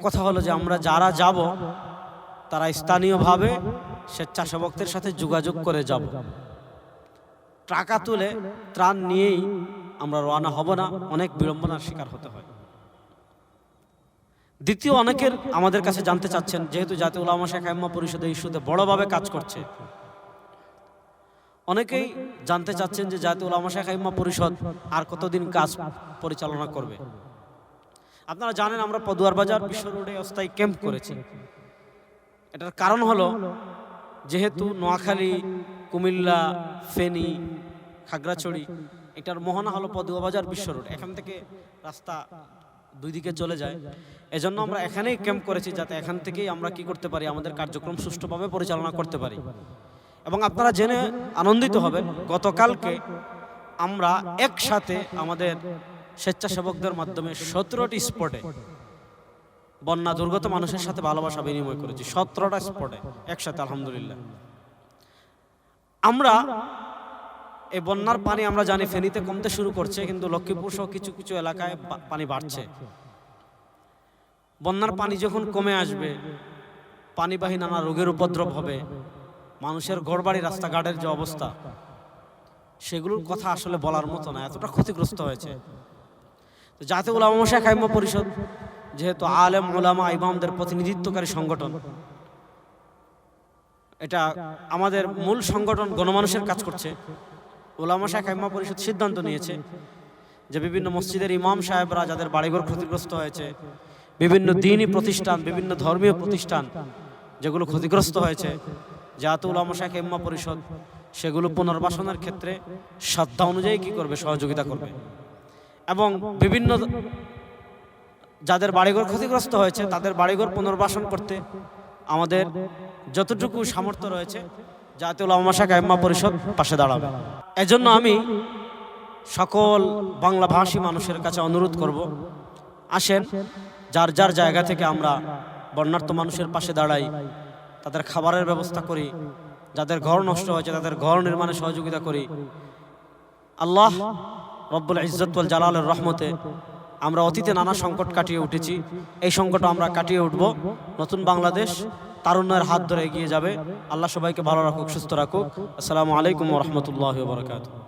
কথা হলো যে আমরা যারা যাব তারা স্থানীয়ভাবে স্বেচ্ছাসেবকদের সাথে যোগাযোগ করে যাব। টাকা তুলে ত্রাণ নিয়েই আমরা রওনা হব না, অনেক বিড়ম্বনার শিকার হতে হয়। দ্বিতীয়, অনেকের আমাদের কাছে জানতে চাচ্ছেন, যেহেতু জাতীয় উলামা শাখা ইম্মা পরিষদ এই ইস্যুতে বড়ভাবে কাজ করছে, অনেকেই জানতে চাচ্ছেন যে জাতীয় উলামা শাখা ইম্মা পরিষদ আর কতদিন কাজ পরিচালনা করবে। আপনারা জানেন আমরা পদুয়ার বাজার বিশ্ব রোডে অস্থায়ী ক্যাম্প করেছি। এটার কারণ হলো, যেহেতু নোয়াখালী, কুমিল্লা, ফেনী, খাগড়াছড়ি, এটার মোহনা হলো পদুয়া বাজার বিশ্ব রোড, এখান থেকে রাস্তা দুই দিকে চলে যায়। এজন্য আমরা এখানেই ক্যাম্প করেছি, যাতে এখান থেকেই আমরা কি করতে পারি, আমাদের কার্যক্রম সুষ্ঠুভাবে পরিচালনা করতে পারি। এবং আপনারা জেনে আনন্দিত হবেন, গতকালকে আমরা একসাথে আমাদের স্বেচ্ছাসেবকদের মাধ্যমে 17টি স্পটে বন্যা দুর্গত মানুষের সাথে ভালোবাসা বিনিময় করেছি। 17টা স্পটে একসাথে, আলহামদুলিল্লাহ। আমরা এই বন্যার পানি আমরা জানি ফেনীতে কমতে শুরু করছে, কিন্তু লক্ষ্মীপুর সহ কিছু কিছু এলাকায় পানি বাড়ছে। বন্যার পানি যখন কমে আসবে, পানিবাহী নানা রোগের উপদ্রব হবে, মানুষের ঘরবাড়ি, রাস্তাঘাটের যে অবস্থা, সেগুলোর কথা আসলে বলার মতো না, এতটা ক্ষতিগ্রস্ত হয়েছে। তো জাতীয় উলামা শাখা ইম্মা পরিষদ যেহেতু আলেম উলামা ইমামদের প্রতিনিধিত্বকারী সংগঠন, এটা আমাদের মূল সংগঠন, গণমানুষের কাজ করছে। উলামা শাখা ইম্মা পরিষদ সিদ্ধান্ত নিয়েছে যে বিভিন্ন মসজিদের ইমাম সাহেবরা যাদের বাড়িঘর ক্ষতিগ্রস্ত হয়েছে, বিভিন্ন দ্বীনি প্রতিষ্ঠান, বিভিন্ন ধর্মীয় প্রতিষ্ঠান যেগুলো ক্ষতিগ্রস্ত হয়েছে, জাতীয় উলামা শাখা ইম্মা পরিষদ সেগুলো পুনর্বাসনের ক্ষেত্রে সাধ্য অনুযায়ী কি করবে, সহযোগিতা করবে। এবং বিভিন্ন যাদের বাড়িঘর ক্ষতিগ্রস্ত হয়েছে তাদের বাড়িঘর পুনর্বাসন করতে আমাদের যতটুকু সামর্থ্য রয়েছে, জাতীয় উলামা শাখা ইম্মা পরিষদ পাশে দাঁড়াবে। এজন্য আমি সকল বাংলাভাষী মানুষের কাছে অনুরোধ করব, আসেন যার যার জায়গা থেকে আমরা বন্যার্ত মানুষের পাশে দাঁড়াই, তাদের খাবারের ব্যবস্থা করি, যাদের ঘর নষ্ট হয়েছে তাদের ঘর নির্মাণে সহযোগিতা করি। আল্লাহ রব্বুল ইজ্জত ওয়াল জালালের রহমতে আমরা অতীতে নানা সংকট কাটিয়ে উঠেছি, এই সংকট আমরা কাটিয়ে উঠব। নতুন বাংলাদেশ তারুণ্যের হাত ধরে এগিয়ে যাবে। আল্লাহ সবাইকে ভালো রাখুক, সুস্থ রাখুক। আসসালামু আলাইকুম ওয়া রাহমাতুল্লাহি ওয়া বারাকাতুহু।